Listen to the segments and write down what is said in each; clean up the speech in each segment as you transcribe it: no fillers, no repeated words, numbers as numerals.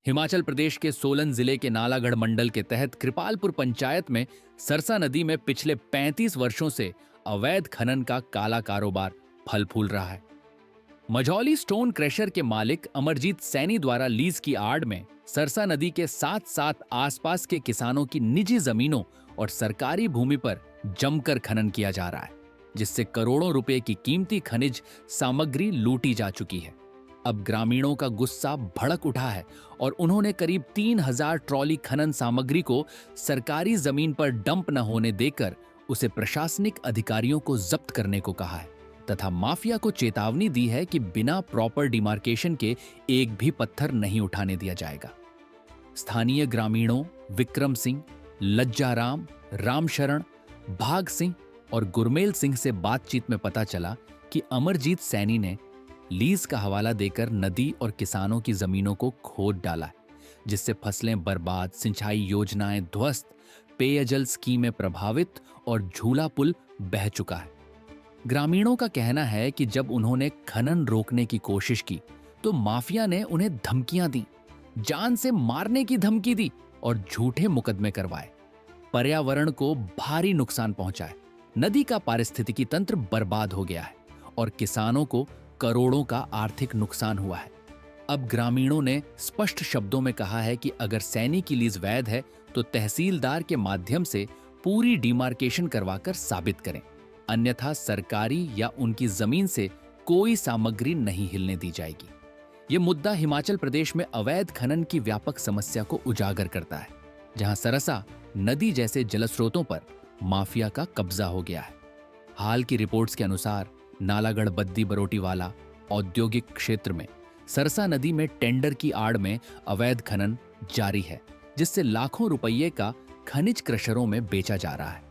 हिमाचल प्रदेश के सोलन जिले के नालागढ़ मंडल के तहत कृपालपुर पंचायत में सरसा नदी में पिछले 35 वर्षों से अवैध खनन का काला कारोबार फल फूल रहा है। मझौली स्टोन क्रशर के मालिक अमरजीत सैनी द्वारा लीज की आड़ में सरसा नदी के साथ साथ आसपास के किसानों की निजी जमीनों और सरकारी भूमि पर जमकर खनन किया जा रहा है, जिससे करोड़ों रुपए की कीमती खनिज सामग्री लूटी जा चुकी है। अब ग्रामीणों का गुस्सा भड़क उठा है और उन्होंने करीब 3000 ट्रॉली खनन सामग्री को सरकारी जमीन पर डंप न होने देकर उसे प्रशासनिक अधिकारियों को जब्त करने को कहा है तथा माफिया को चेतावनी दी है कि बिना प्रॉपर डिमार्केशन के एक भी पत्थर नहीं उठाने दिया जाएगा। स्थानीय ग्रामीणों विक्रम सिंह, लज्जाराम, रामशरण, भाग सिंह और गुरमेल सिंह से बातचीत में पता चला कि अमरजीत सैनी ने लीज का हवाला देकर नदी और किसानों की जमीनों को खोद डाला है, जिससे फसलें बर्बाद, सिंचाई योजनाएं ध्वस्त, पेयजल स्कीमें प्रभावित और झूला पुल बह चुका है। ग्रामीणों का कहना है कि जब उन्होंने खनन रोकने की कोशिश की तो माफिया ने उन्हें धमकियां दी, जान से मारने की धमकी दी और झूठे मुकदमे करवाए, पर्यावरण को भारी नुकसान पहुंचाए। नदी का पारिस्थितिकी तंत्र बर्बाद हो गया है और किसानों को करोड़ों का आर्थिक नुकसान हुआ है। अब ग्रामीणों ने स्पष्ट शब्दों में कहा है कि अगर सैनी की लीज वैध है तो तहसीलदार के माध्यम से पूरी डिमार्केशन करवाकर साबित करें, अन्यथा सरकारी या उनकी जमीन से कोई सामग्री नहीं हिलने दी जाएगी। यह मुद्दा हिमाचल प्रदेश में अवैध खनन की व्यापक समस्या को उजागर करता है, जहां सरसा नदी जैसे जलस्रोतों पर माफिया का कब्जा हो गया है। हाल की रिपोर्ट्स के अनुसार नालागढ़ बद्दी बरोटीवाला औद्योगिक क्षेत्र में सरसा नदी में टेंडर की आड़ में अवैध खनन जारी है, जिससे लाखों रुपये का खनिज क्रशरों में बेचा जा रहा है।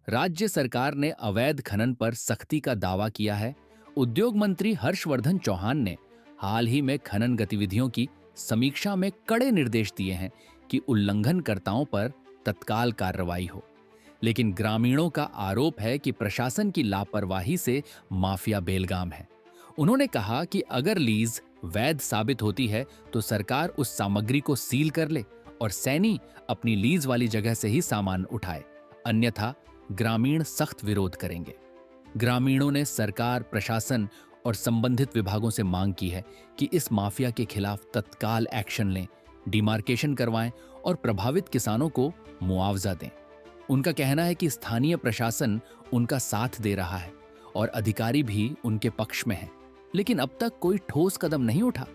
राज्य सरकार ने अवैध खनन पर सख्ती का दावा किया है। उद्योग मंत्री हर्षवर्धन चौहान ने हाल ही में खनन गतिविधियों की समीक्षा में कड़े निर्देश दिए हैं कि उल्लंघनकर्ताओं पर तत्काल कार्रवाई हो, लेकिन ग्रामीणों का आरोप है कि प्रशासन की लापरवाही से माफिया बेलगाम है। उन्होंने कहा कि अगर लीज वैध साबित होती है तो सरकार उस सामग्री को सील कर ले और सैनी अपनी लीज वाली जगह से ही सामान उठाए, अन्यथा ग्रामीण सख्त विरोध करेंगे। ग्रामीणों ने सरकार, प्रशासन और संबंधित विभागों से मांग की है कि इस माफिया के खिलाफ तत्काल एक्शन लें, डिमार्केशन करवाएं और प्रभावित किसानों को मुआवजा दें। उनका कहना है कि स्थानीय प्रशासन उनका साथ दे रहा है और अधिकारी भी उनके पक्ष में हैं, लेकिन अब तक कोई ठोस कदम नहीं उठा।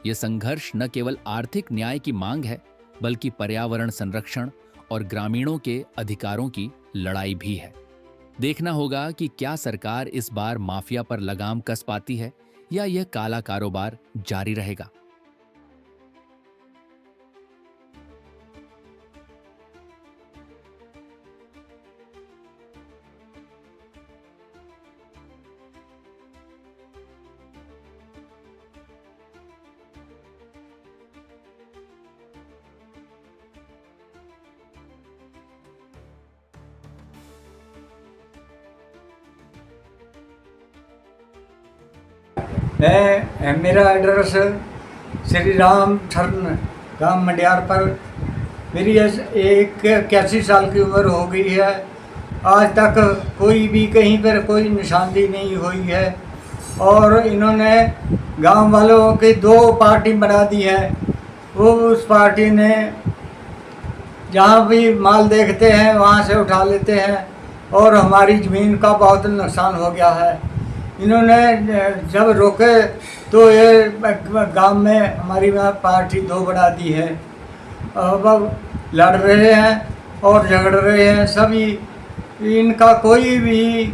यह संघर्ष न केवल आर्थिक न्याय की मांग है, बल्कि पर्यावरण संरक्षण और ग्रामीणों के अधिकारों की लड़ाई भी है। देखना होगा कि क्या सरकार इस बार माफिया पर लगाम कस पाती है या यह काला कारोबार जारी रहेगा। मेरा एड्रेस श्री राम ठर्न गांव मंडियार पर। मेरी 81 साल की उम्र हो गई है। आज तक कोई भी कहीं पर कोई निशानदेही नहीं हुई है और इन्होंने गांव वालों की 2 पार्टी बना दी है। वो उस पार्टी ने जहाँ भी माल देखते हैं वहाँ से उठा लेते हैं और हमारी ज़मीन का बहुत नुकसान हो गया है। इन्होंने जब रोके तो ये गांव में हमारी पार्टी 2 बना दी है। अब लड़ रहे हैं और झगड़ रहे हैं सभी। इनका कोई भी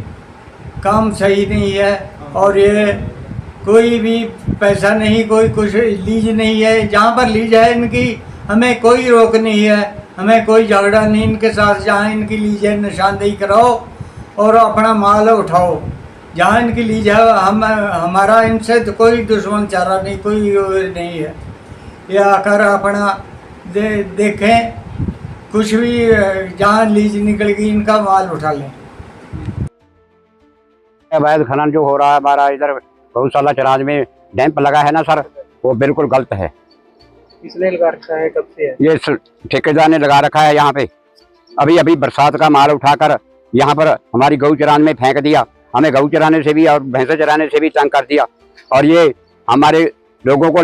काम सही नहीं है और ये कोई भी पैसा नहीं, कोई कुछ लीज नहीं है। जहाँ पर लीज है इनकी हमें कोई रोक नहीं है, हमें कोई झगड़ा नहीं इनके साथ। जहाँ इनकी लीज है निशानदेही कराओ और अपना माल उठाओ। जहाँ इनकी लीज है हमारा इनसे तो कोई दुश्मन चारा नहीं, कोई नहीं है। ये आकर अपना देखें, कुछ भी जहाँ लीज निकल गई इनका माल उठा लें। अवैध खनन जो हो रहा है हमारा इधर गौशाला चराज में डैम्प लगा है ना सर, वो बिल्कुल गलत है। किसने लगा रखा है, कब से है? ये ठेकेदार ने लगा रखा है यहाँ पे। अभी अभी बरसात का माल उठाकर यहाँ पर हमारी गऊ चरान में फेंक दिया। हमें गऊ चराने से भी और भैंसे चराने से भी तंग कर दिया, और ये हमारे लोगों को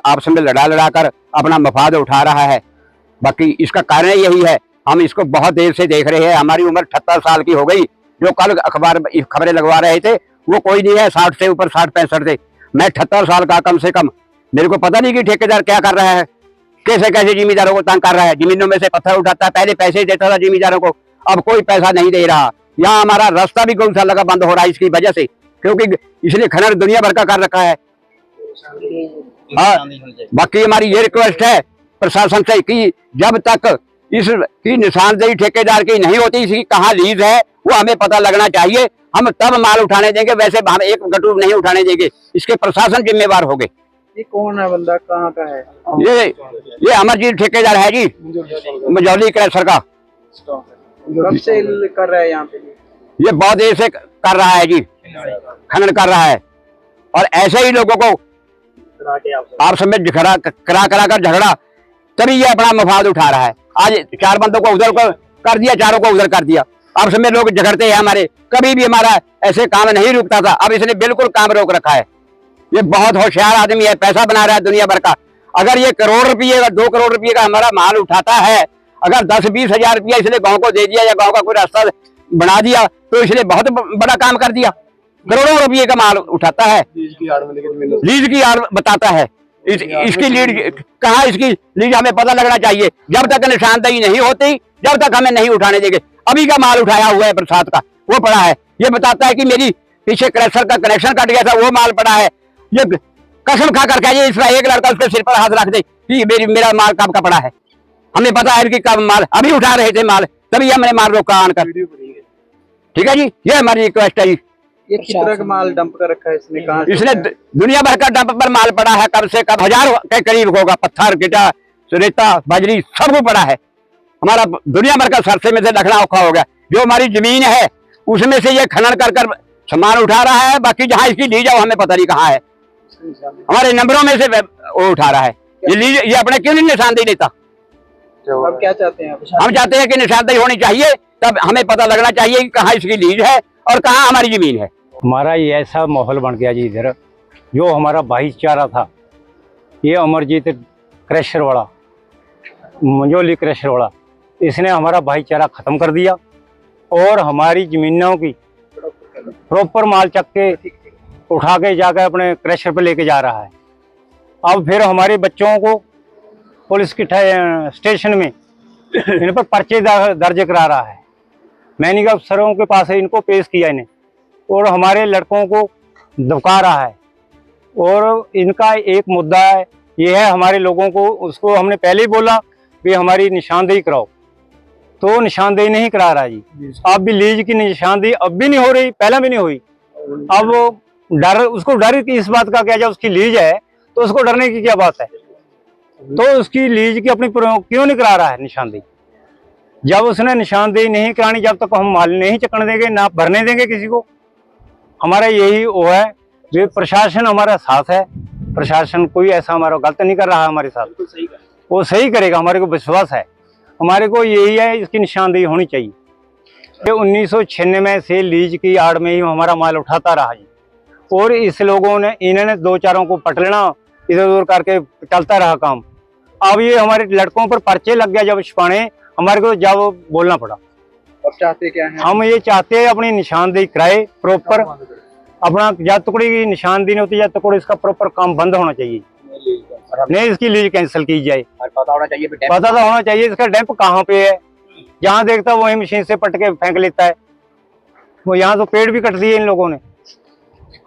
आपस में लड़ा कर अपना मफाद उठा रहा है। बाकी इसका कारण यही है, हम इसको बहुत देर से देख रहे हैं। हमारी उम्र 78 साल की हो गई। जो कल अखबार खबरें लगवा रहे थे वो कोई नहीं है, 60 से ऊपर 60-65 थे। मैं 78 साल का कम से कम। मेरे को पता नहीं कि ठेकेदार क्या कर रहा है, कैसे कैसे जिम्मेदारों को तंग कर रहा है। जमीनों में से पत्थर उठाता है, पहले पैसे देता था जिम्मेदारों को, अब कोई पैसा नहीं दे रहा। यहाँ हमारा रास्ता भी गौशाला का बंद हो रहा है इसकी वजह से, क्योंकि इसने खनन दुनिया भर का कर रखा है। बाकी हमारी ये रिक्वेस्ट है प्रशासन से कि जब तक इसकी निशानदेही ठेकेदार की नहीं होती, इसकी कहाँ लीज है वो हमें पता लगना चाहिए। हम तब माल उठाने देंगे, वैसे हम एक गटू नहीं उठाने देंगे। इसके प्रशासन जिम्मेवार होंगे। ये कौन है बंदा, कहाँ का है? ये अमरजीत ठेकेदार है जी, मजौली क्रैशर का। कब से कर रहा है यहाँ पे? ये बहुत देर से कर रहा है जी, खनन कर रहा है। और ऐसे ही लोगों को आपस में करा कर झगड़ा, तभी ये अपना मफाद उठा रहा है। आज 4 बंदों को उधर कर दिया, 4 को उधर कर दिया। आपस में लोग झगड़ते हैं हमारे, कभी भी हमारा ऐसे काम नहीं रुकता था, अब इसने बिल्कुल काम रोक रखा है। ये बहुत होशियार आदमी है, पैसा बना रहा है दुनिया भर का। अगर ये करोड़ रुपये का 2 करोड़ रुपये का हमारा माल उठाता है, अगर 10-20 हजार रुपया इसने गांव को दे दिया या गांव का कोई रास्ता बना दिया, तो इसने बहुत बड़ा काम कर दिया। करोड़ों रुपये का माल उठाता है, लीज की आड़ बताता है। इसकी लीड कहाँ, इसकी लीज हमें पता लगना चाहिए। जब तक निशानदेही नहीं होती, जब तक हमें नहीं उठाने देंगे। अभी का माल उठाया हुआ है बरसात का, वो पड़ा है। ये बताता है कि मेरी पीछे क्रैशर का कनेक्शन कट गया था, वो माल पड़ा है। ये कसम खा कर कहिए, इसका एक लड़का उसके सिर पर हाथ रख दे कि मेरा माल कब का पड़ा है। हमें पता है कि कब माल, अभी उठा रहे थे माल, तभी हमने माल रोका आनकर। ठीक है जी, ये हमारी रिक्वेस्ट है जी। ये किस तरह का माल डंप कर रखा है इसने, कहाँ? इसने दुनिया भर का डंप पर माल पड़ा है, कम से कम 1000 के करीब होगा। पत्थर, गिटा, रेता, बजरी सब पड़ा है। हमारा दुनिया भर का सरसे में से लखना औखा हो गया। जो हमारी जमीन है उसमें से ये खनन कर सामान उठा रहा है। बाकी जहाँ इसकी लीज है वो हमें पता नहीं कहाँ है। हमारे नंबरों में से वो उठा रहा है। ये लीज, ये अपने क्यों नहीं निशानदेही लेता? अब क्या चाहते हैं? हम चाहते हैं कि निशानदेही होनी चाहिए, तब हमें पता लगना चाहिए कि कहाँ इसकी लीज है और कहाँ हमारी जमीन है। हमारा ये ऐसा माहौल बन गया जी इधर, जो हमारा भाईचारा था, ये अमरजीत क्रैशर वाला, मंजोली क्रैशर वाला, इसने हमारा भाईचारा ख़त्म कर दिया और हमारी ज़मीनों की प्रॉपर माल चक के उठा के जाकर अपने क्रैशर पे लेके जा रहा है। अब फिर हमारे बच्चों को पुलिस की स्टेशन में इन पर पर्चे दर्ज करा रहा है। मैंने अफसरों के पास इनको पेश किया इन्हें, और हमारे लड़कों को धमका रहा है। और इनका एक मुद्दा है, ये है हमारे लोगों को, उसको हमने पहले ही बोला भी हमारी निशानदेही कराओ, तो निशानदेही नहीं करा रहा जी। अब भी लीज की निशानदेही अब भी नहीं हो रही, पहले भी नहीं हुई। अब डर, उसको डर की इस बात का क्या, जब उसकी लीज है तो उसको डरने की क्या बात है? तो उसकी लीज की अपनी क्यों नहीं करा रहा है निशानदेही? जब उसने निशानदेही नहीं करानी, जब तक हम माल नहीं चकने देंगे, ना भरने देंगे किसी को। हमारा यही वो है, जो प्रशासन हमारा साथ है। प्रशासन कोई ऐसा हमारा गलत नहीं कर रहा है हमारे साथ, वो सही करेगा, हमारे को विश्वास है। हमारे को यही है, इसकी निशानदेही होनी चाहिए। ये 1996 से लीज की आड़ में ही हमारा माल उठाता रहा जी, और इस लोगों ने, इन्होंने 2-4 को पट लेना, इधर उधर करके चलता रहा काम। अब ये हमारे लड़कों पर पर्चे लग गया, जब छिपाने हमारे को जब बोलना पड़ा। अब चाहते क्या है? हम ये चाहते हैं अपनी निशानदेही कराए प्रॉपर। अपना जब टुकड़ी की निशानदेही नहीं होती, जब टुकड़ी इसका प्रॉपर काम बंद होना चाहिए, नहीं इसकी लीज कैंसिल की जाए। पता होना चाहिए, पता तो होना चाहिए इसका डैम्प कहाँ पे है। जहाँ देखता वही मशीन से पट के फेंक लेता है। वो यहाँ तो पेड़ भी कट दिए इन लोगों ने।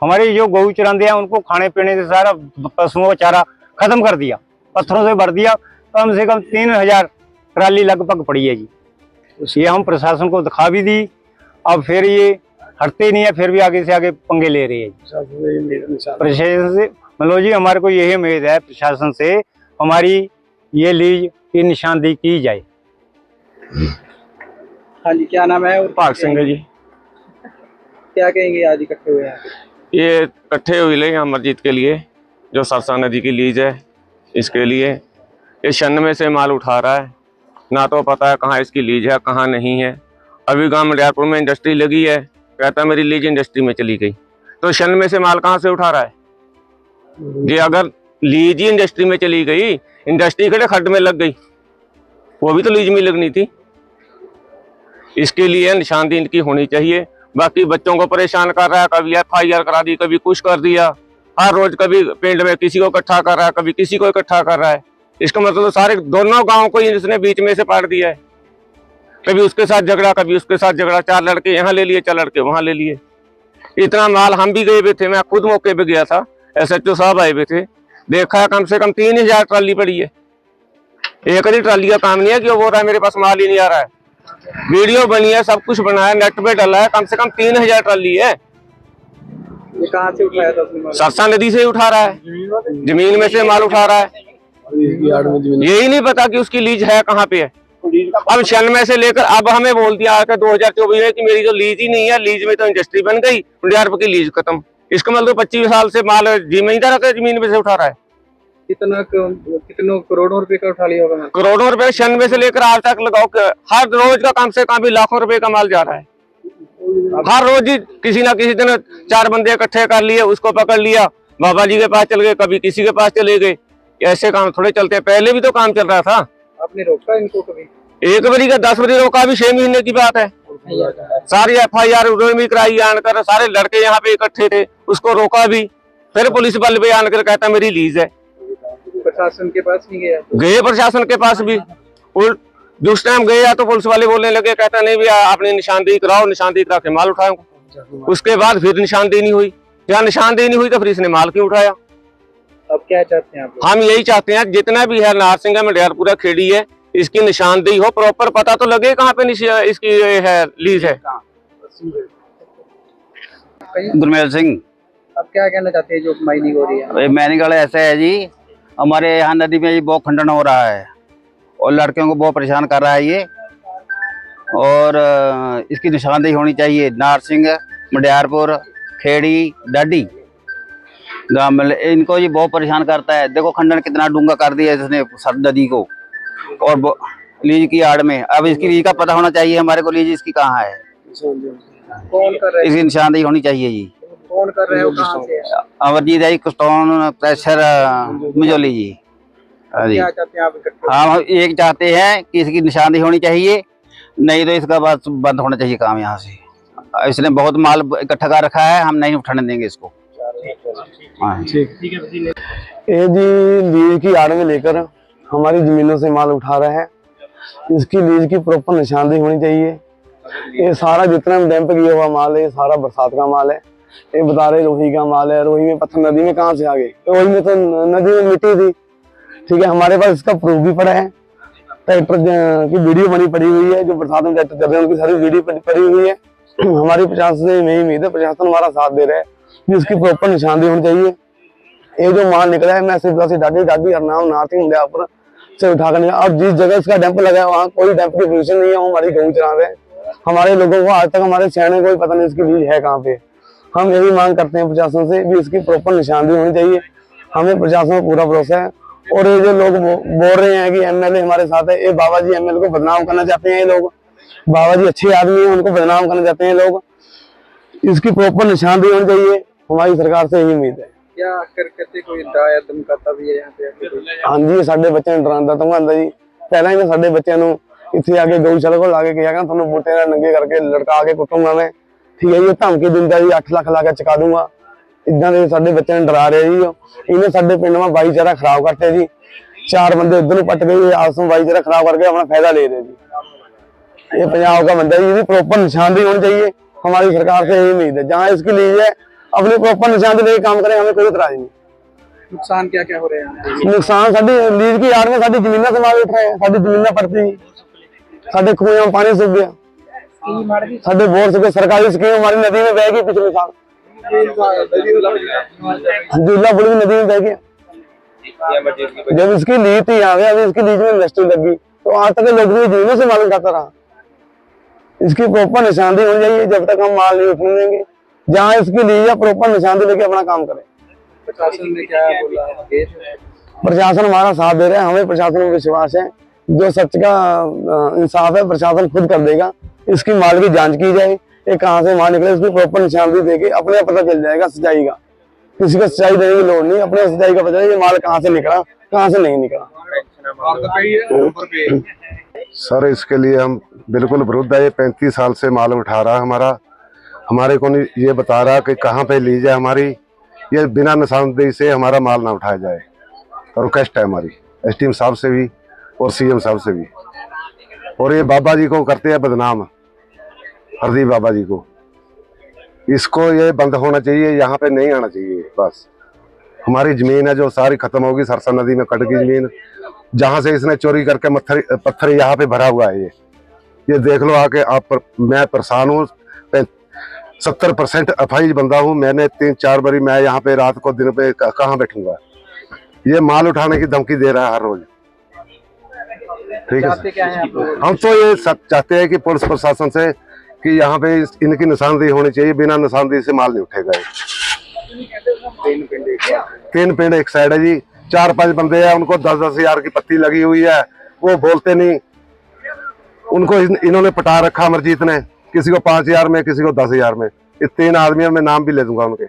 हमारे जो गऊ चरांदे हैं उनको खाने पीने से सारा पशुओं का चारा खत्म कर दिया, पत्थरों से भर दिया। कम से कम 3000 ट्राली लगभग पड़ी है जी। ये हम प्रशासन को दिखा भी दी, अब फिर ये हटते नहीं है, फिर भी आगे से आगे पंगे ले रही है प्रशासन से। मतलब जी हमारे को यही उम्मीद है प्रशासन से, हमारी ये लीज की निशानदेही की जाए। हाँ जी, क्या नाम है? भाग सिंह है जी। क्या कहेंगे आज इकट्ठे हुए हैं? ये इकट्ठे हुए हैं अमरजीत के लिए, जो सरसा नदी की लीज है, इसके लिए ये 96 से माल उठा रहा है, ना तो पता है कहाँ इसकी लीज है कहाँ नहीं है। अभी गांव मंडियारपुर में इंडस्ट्री लगी है, कहता है मेरी लीज इंडस्ट्री में चली गई, तो 96 से माल कहाँ से उठा रहा है? ये अगर लीज ही इंडस्ट्री में चली गई, इंडस्ट्री खड़े खड्ड में लग गई, वो भी तो लीज में लगनी थी। इसके लिए निशानदेही इनकी होनी चाहिए। बाकी बच्चों को परेशान कर रहा है, कभी FIR करा दी, कभी कुछ कर दिया, हर रोज कभी पिंड में किसी को इकट्ठा कर रहा है, कभी किसी को इकट्ठा कर रहा है। इसका मतलब तो सारे दोनों गांव को इसने बीच में से पाट दिया है। कभी उसके साथ झगड़ा, कभी उसके साथ झगड़ा, 4 लड़के यहाँ ले लिए, 4 लड़के वहां ले लिए। इतना माल हम भी गए हुए थे, मैं खुद मौके पे गया था, SHO साहब आए हुए थे, देखा है कम से कम 3000 ट्राली पड़ी है। एक ही ट्राली का काम नहीं है कि वो बोल रहा है मेरे पास माल ही नहीं आ रहा है। वीडियो बनी है, सब कुछ बना है, नेट पे डाला है, कम से कम 3000 ट्राली है। ये कहाँ से उठाया था उसने माल? सरसा नदी से ही उठा रहा है, जमीन में से माल उठा रहा है। यही नहीं पता कि उसकी लीज है कहाँ पे है। अब 96 से लेकर अब हमें बोल दिया आकर 2024 में कि मेरी जो लीज ही नहीं है, लीज में तो इंडस्ट्री बन गई, मंडियारपुर की लीज खत्म। इसका मतलब 25 साल से माल जमीन में से उठा रहा है। कितनों करोड़ों रुपए का उठा लिया होगा माल? करोड़ों रुपए 96 से लेकर आज तक लगाओ, हर रोज का कम से कम भी लाखों रुपए का माल जा रहा है। हर रोज ही किसी ना किसी दिन 4 बंदे इकट्ठे कर लिए, उसको पकड़ लिया, बाबा जी के पास चल गए, कभी किसी के पास चले गए। ऐसे काम थोड़े चलते हैं, पहले भी तो काम चल रहा था। आपने रोका इनको कभी? 1 बारी का 10 बारी रोका, भी 6 महीने की बात है। सारी FIR उन्होंने भी कराई, आनकर सारे लड़के यहाँ पे इकट्ठे थे, उसको रोका भी, फिर पुलिस बल पे आनकर कहता मेरी लीज है। प्रशासन के पास नहीं गया? गए प्रशासन के पास भी, जिस टाइम गए तो पुलिस वाले बोलने लगे, कहता नहीं भैया आपने निशानदेही कराओ, निशानदेही करा के माल उठाओ। उसके बाद फिर निशानदेही नहीं हुई, जहाँ निशानदेही नहीं हुई तो फिर इसने माल क्यों उठाया? अब क्या चाहते हैं आप? हम यही चाहते हैं जितना भी है नारसिंह है, मंडियारपुरा खेड़ी है, इसकी निशानदेही हो, प्रॉपर पता तो लगे कहाँ पे इसकी है लीज है। गुरमेल सिंह। अब क्या कहना चाहते हैं जो माइनिंग हो रही है? मैंने कहा ऐसा है जी, हमारे यहाँ नदी में ये बहुत खंडन हो रहा है और लड़कियों को बहुत परेशान कर रहा है ये, और इसकी निशानदेही होनी चाहिए। नारसिंह, मंडियारपुर, खेड़ी, डाडी गाँव में इनको ये बहुत परेशान करता है। देखो खंडन कितना डूंगा कर दिया इसने सर नदी को, और लीज की आड़ में। अब इसकी लीज का पता होना चाहिए हमारे को, लीज इसकी कहाँ है, कौन कर रहे हैं? इसकी निशानदेही होनी चाहिए जी। कौन कर रहे हो, कहाँ से? अमरजीत है, कस्टोन प्रेशर मुजोली जी। हाँ जी, क्या चाहते हैं आप इकट्ठे? हम एक चाहते हैं कि इसकी निशानदेही होनी चाहिए, नहीं तो इसका बस बंद होना चाहिए काम यहाँ से। इसने बहुत माल इकट्ठा कर रखा है, हम नहीं उठाने देंगे इसको। हाँ ये जी लीज की आड़ में लेकर हमारी जमीनों से माल उठा रहा है, इसकी लीज की प्रॉपर निशानदेही होनी चाहिए। ये सारा जितना डैम्प किया हुआ माल है, ये सारा बरसात का माल है। ये बता रहे रोही का माल है, रोही में पत्थर नदी में कहाँ से आ गए? रोही में तो नदी में मिट्टी थी, ठीक है, हमारे पास इसका प्रूफ भी पड़ा है। ट्रैक्टर की वीडियो बनी पड़ी हुई है, जो बरसात में ट्रैक्टर चल रहे हैं उनकी सारी वीडियो पड़ी हुई है। हमारी प्रशासन से यही उम्मीद है, प्रशासन हमारा साथ दे रहा है, जिसकी प्रॉपर निशानदेही होनी चाहिए। ये जो माल निकला है, मैं सिर्फ डाडी हरनाम नारसिंह मंडियारपुर से उठा कर निकाला, और जिस जगह इसका डंप लगा है वहाँ कोई डंप की पोजीशन नहीं है, वो हमारी गऊ चरा रहे हैं। हमारे लोगों को आज तक, हमारे शहर कोई पता नहीं इसकी लीज है कहाँ पे। हम यही मांग करते हैं प्रशासन से भी इसकी प्रॉपर निशानदेही होनी चाहिए। हमें प्रशासन में पूरा भरोसा है। और ये जो लोग बोल रहे हैं कि MLA हमारे साथ है, ये बाबा जी MLA को बदनाम करना चाहते हैं। ये लोग बाबा जी अच्छे आदमी हैं, उनको बदनाम करना चाहते हैं लोग। इसकी प्रॉपर निशानदेही होनी चाहिए, हमारी सरकार से यही उम्मीद है। क्या करके कोई डराया धमकाता भी है यहाँ पे? हाँ जी, ਸਾਡੇ ਬੱਚਿਆਂ ਨੂੰ ਡਰਾਉਂਦਾ ਧਮਕਾਉਂਦਾ ਜੀ। ਪਹਿਲਾਂ ਹੀ ਮੈਂ ਸਾਡੇ ਬੱਚਿਆਂ ਨੂੰ ਇੱਥੇ ਆ ਕੇ ਗਊਸ਼ਾਲਾ ਕੋਲ ਲਾ ਕੇ ਕਿਹਾ ਕਿ ਤੁਹਾਨੂੰ ਬੂਟੇ ਨਾਲ ਨੰਗੇ ਕਰਕੇ ਲੜਕਾ ਕੇ ਕੁੱਟੂੰਗਾ ਮੈਂ, ਠੀਕ ਹੈ ਜੀ। ਉਹ ਧਮਕੀ ਦਿੰਦਾ ਜੀ 8 ਲੱਖ ਲਾ ਕੇ ਚੁਕਾ ਦੂੰਗਾ, ਇਦਾਂ ਦੇ ਸਾਡੇ ਬੱਚਿਆਂ ਨੂੰ ਡਰਾ ਰਿਹਾ ਜੀ। ਇਹਨੇ ਸਾਡੇ ਪਿੰਡ में भाईचारा खराब करते जी। 4 बंदे उधर पट गए, आपस में भाईचारा खराब करके अपना फायदा ले रहे जी। ये पंजाब का बंदा जी, इसकी प्रॉपर निशानदेही होनी चाहिए, हमारी सरकार से यही उम्मीद है। जहाँ इसकी लीज है अपनी प्रॉपर निशानदेही लेके काम करें, हमें कोई इतराज नहीं। नुकसान क्या क्या हो रहे हैं? नुकसान साडी लीज की आड़ में साडी जमीना से माल उठ रहे हैं, साडी जमीना पड़ती, साडे खुएं में पानी सूख गया, साडे बोर सूख गए। सरकारी स्कीम हमारी नदी में बह गई पिछले साल, झूला पुल भी नदी में बह गया। जब इसकी लीज थी यहाँ पे, अभी इसकी लीज में इंडस्ट्री लगी, तो आज तक लोग जमीनों से माल उठाता रहा। इसकी प्रॉपर निशानदेही होनी चाहिए, जब तक हम माल नहीं उठने देंगे। जहाँ इसकी लीज है प्रॉपर निशानदेही लेके अपना काम करें। प्रशासन ने क्या बोला? प्रशासन हमारा साथ दे रहा है, हमें प्रशासन में विश्वास है। जो सच का इंसाफ है प्रशासन खुद कर देगा। इसकी माल की जांच की जाए, ये कहाँ से माल निकले उसकी प्रॉपर निशानदेही देके अपने आप पता चल जाएगा सच्चाई का। किसी को सच्चाई देने की लोड़ नहीं, अपने सच्चाई का पता है ये माल कहाँ से निकला कहाँ से नहीं निकला। सर इसके लिए हम बिल्कुल विरुद्ध है। ये 35 साल से माल उठा रहा है हमारे को नहीं ये बता रहा कि कहाँ पे लीज है हमारी। ये बिना निशानदेही से हमारा माल ना उठाया जाए। रिक्वेस्ट है हमारी एसडीएम साहब से भी और सीएम साहब से भी। और ये बाबा जी को करते हैं बदनाम, हरदीप बाबा जी को। इसको ये बंद होना चाहिए, यहाँ पे नहीं आना चाहिए। बस हमारी जमीन है जो सारी खत्म होगी। सरसा नदी में कट गई जमीन, जहाँ से इसने चोरी करके पत्थर यहाँ पे भरा हुआ है। ये देख लो आके आप। मैं परेशान हूँ, 70% अफाइज बंदा हूँ। मैंने 3-4 बारी मैं यहाँ पे रात को दिन पे कहाँ बैठूंगा। ये माल उठाने की धमकी दे रहा है हर रोज। ठीक है सर। हम तो ये चाहते हैं कि पुलिस प्रशासन से कि यहाँ पे इनकी निशानदेही होनी चाहिए। बिना निशानदेही से माल नहीं उठेगा। 3 पिंड एक साइड है जी। 4-5 बंदे हैं, उनको 10-10 हजार की पत्ती लगी हुई है। वो बोलते नहीं, उनको इन्होंने पटा रखा अमरजीत ने। किसी को 5 हजार में, किसी को 10 हजार में। ये 3 आदमियों में नाम भी ले दूंगा उनके।